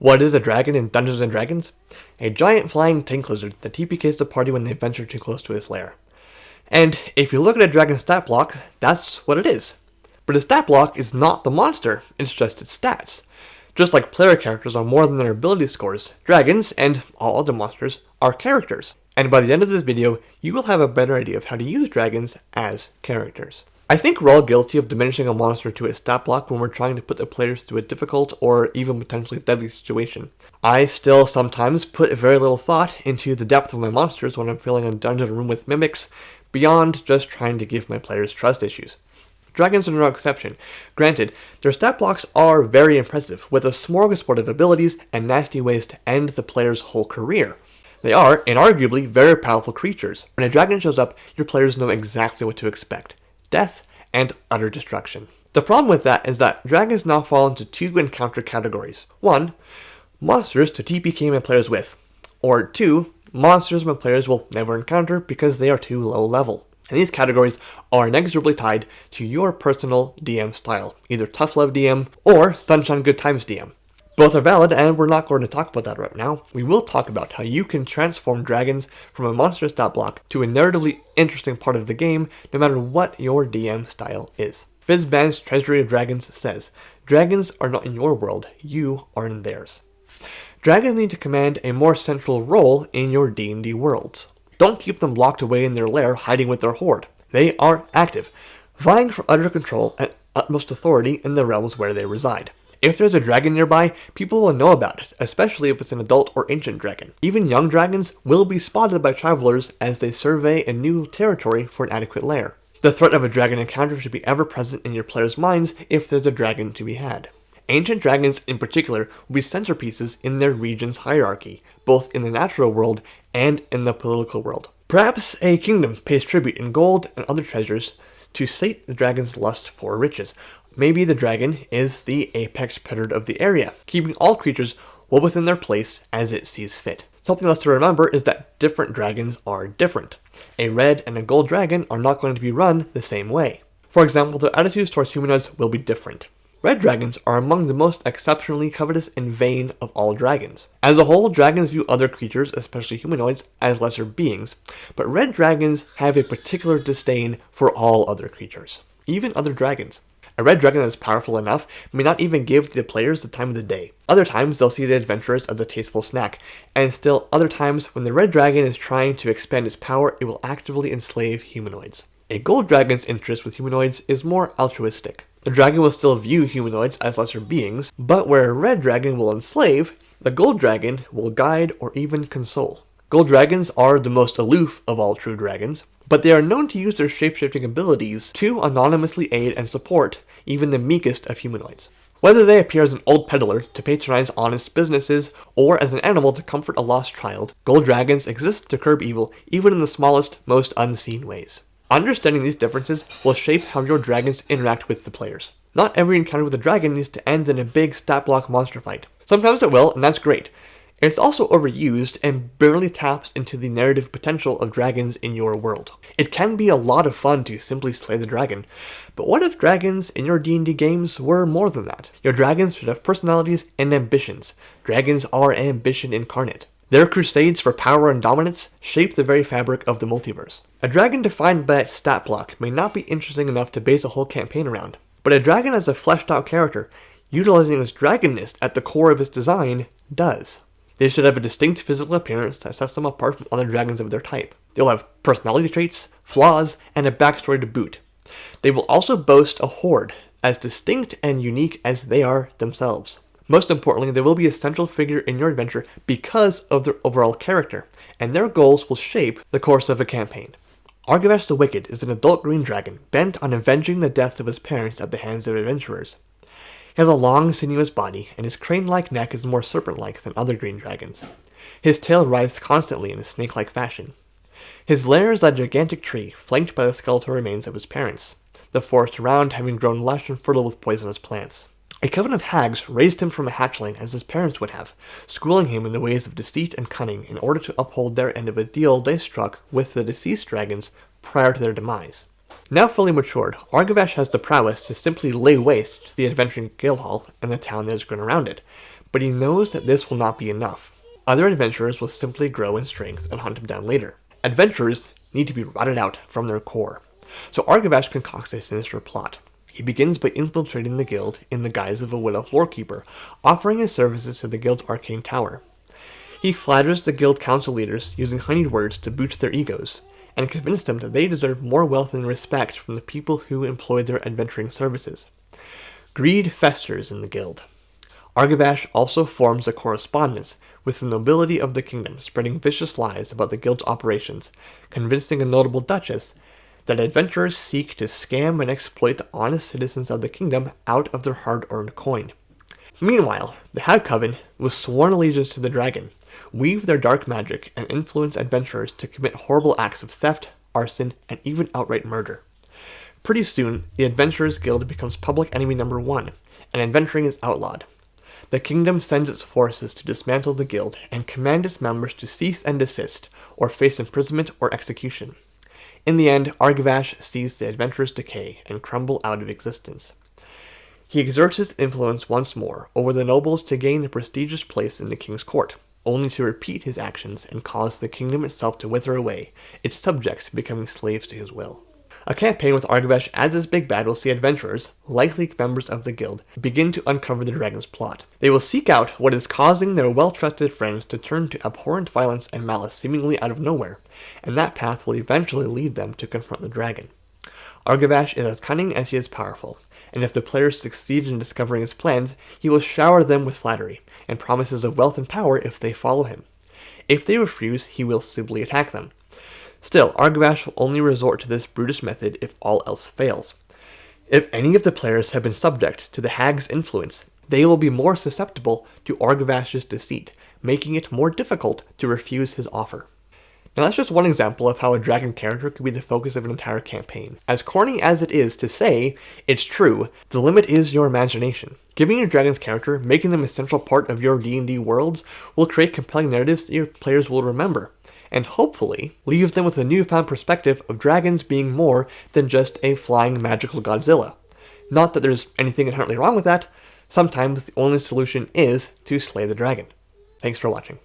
What is a dragon in Dungeons & Dragons? A giant flying tank lizard that TPKs the party when they venture too close to his lair. And if you look at a dragon's stat block, that's what it is. But a stat block is not the monster, it's just its stats. Just like player characters are more than their ability scores, dragons, and all other monsters, are characters. And by the end of this video, you will have a better idea of how to use dragons as characters. I think we're all guilty of diminishing a monster to its stat block when we're trying to put the players through a difficult or even potentially deadly situation. I still sometimes put very little thought into the depth of my monsters when I'm filling a dungeon room with mimics, beyond just trying to give my players trust issues. Dragons are no exception. Granted, their stat blocks are very impressive, with a smorgasbord of abilities and nasty ways to end the player's whole career. They are, inarguably, very powerful creatures. When a dragon shows up, your players know exactly what to expect: death and utter destruction. The problem with that is that dragons now fall into two encounter categories. 1. Monsters to TPK my players with. Or 2. Monsters my players will never encounter because they are too low level. And these categories are inexorably tied to your personal DM style, either Tough Love DM or Sunshine Good Times DM. Both are valid, and we're not going to talk about that right now. We will talk about how you can transform dragons from a monster stat block to a narratively interesting part of the game, no matter what your DM style is. Fizban's Treasury of Dragons says, "Dragons are not in your world, you are in theirs." Dragons need to command a more central role in your D&D worlds. Don't keep them locked away in their lair hiding with their horde. They are active, vying for utter control and utmost authority in the realms where they reside. If there's a dragon nearby, people will know about it, especially if it's an adult or ancient dragon. Even young dragons will be spotted by travelers as they survey a new territory for an adequate lair. The threat of a dragon encounter should be ever present in your players' minds if there's a dragon to be had. Ancient dragons in particular will be centerpieces in their region's hierarchy, both in the natural world and in the political world. Perhaps a kingdom pays tribute in gold and other treasures to sate the dragon's lust for riches. Maybe the dragon is the apex predator of the area, keeping all creatures well within their place as it sees fit. Something else to remember is that different dragons are different. A red and a gold dragon are not going to be run the same way. For example, their attitudes towards humanoids will be different. Red dragons are among the most exceptionally covetous and vain of all dragons. As a whole, dragons view other creatures, especially humanoids, as lesser beings, but red dragons have a particular disdain for all other creatures, even other dragons. A red dragon that is powerful enough may not even give the players the time of the day. Other times, they'll see the adventurers as a tasteful snack, and still other times, when the red dragon is trying to expand its power, it will actively enslave humanoids. A gold dragon's interest with humanoids is more altruistic. The dragon will still view humanoids as lesser beings, but where a red dragon will enslave, the gold dragon will guide or even console. Gold dragons are the most aloof of all true dragons, but they are known to use their shapeshifting abilities to anonymously aid and support even the meekest of humanoids. Whether they appear as an old peddler to patronize honest businesses, or as an animal to comfort a lost child, gold dragons exist to curb evil even in the smallest, most unseen ways. Understanding these differences will shape how your dragons interact with the players. Not every encounter with a dragon needs to end in a big stat block monster fight. Sometimes it will, and that's great. It's also overused and barely taps into the narrative potential of dragons in your world. It can be a lot of fun to simply slay the dragon, but what if dragons in your D&D games were more than that? Your dragons should have personalities and ambitions. Dragons are ambition incarnate. Their crusades for power and dominance shape the very fabric of the multiverse. A dragon defined by its stat block may not be interesting enough to base a whole campaign around, but a dragon as a fleshed out character, utilizing its dragonness at the core of its design, does. They should have a distinct physical appearance that sets them apart from other dragons of their type. They'll have personality traits, flaws, and a backstory to boot. They will also boast a horde, as distinct and unique as they are themselves. Most importantly, they will be a central figure in your adventure because of their overall character, and their goals will shape the course of a campaign. Argavesh the Wicked is an adult green dragon bent on avenging the deaths of his parents at the hands of adventurers. He has a long, sinuous body, and his crane-like neck is more serpent-like than other green dragons. His tail writhes constantly in a snake-like fashion. His lair is a gigantic tree, flanked by the skeletal remains of his parents, the forest around having grown lush and fertile with poisonous plants. A coven of hags raised him from a hatchling as his parents would have, schooling him in the ways of deceit and cunning in order to uphold their end of a deal they struck with the deceased dragons prior to their demise. Now fully matured, Argavesh has the prowess to simply lay waste to the adventuring Guildhall and the town that has grown around it, But he knows that this will not be enough. Other adventurers will simply grow in strength and hunt him down later. Adventurers need to be rotted out from their core. So Argavash concocts a sinister plot. He begins by infiltrating the guild in the guise of a Will of Lorekeeper, offering his services to the guild's arcane tower. He flatters the guild council leaders using honeyed words to boost their egos, and convince them that they deserve more wealth and respect from the people who employ their adventuring services. Greed festers in the guild. Argavash also forms a correspondence with the nobility of the kingdom, spreading vicious lies about the guild's operations, convincing a notable duchess that adventurers seek to scam and exploit the honest citizens of the kingdom out of their hard-earned coin. Meanwhile, the Hag Coven, with sworn allegiance to the dragon, weave their dark magic and influence adventurers to commit horrible acts of theft, arson, and even outright murder. Pretty soon, the Adventurers Guild becomes public enemy number 1, and adventuring is outlawed. The kingdom sends its forces to dismantle the guild and command its members to cease and desist, or face imprisonment or execution. In the end, Argavash sees the adventurers decay and crumble out of existence. He exerts his influence once more over the nobles to gain a prestigious place in the king's court, only to repeat his actions and cause the kingdom itself to wither away, its subjects becoming slaves to his will. A campaign with Argavash as his big bad will see adventurers, likely members of the guild, begin to uncover the dragon's plot. They will seek out what is causing their well-trusted friends to turn to abhorrent violence and malice seemingly out of nowhere, and that path will eventually lead them to confront the dragon. Argavash is as cunning as he is powerful, and if the players succeed in discovering his plans, he will shower them with flattery, and promises of wealth and power if they follow him. If they refuse, he will simply attack them. Still, Argavash will only resort to this brutish method if all else fails. If any of the players have been subject to the hag's influence, they will be more susceptible to Argavash's deceit, making it more difficult to refuse his offer. Now that's just one example of how a dragon character could be the focus of an entire campaign. As corny as it is to say, it's true, the limit is your imagination. Giving your dragon's character, making them a central part of your D&D worlds, will create compelling narratives that your players will remember, and hopefully leave them with a newfound perspective of dragons being more than just a flying magical Godzilla. Not that there's anything inherently wrong with that, sometimes the only solution is to slay the dragon. Thanks for watching.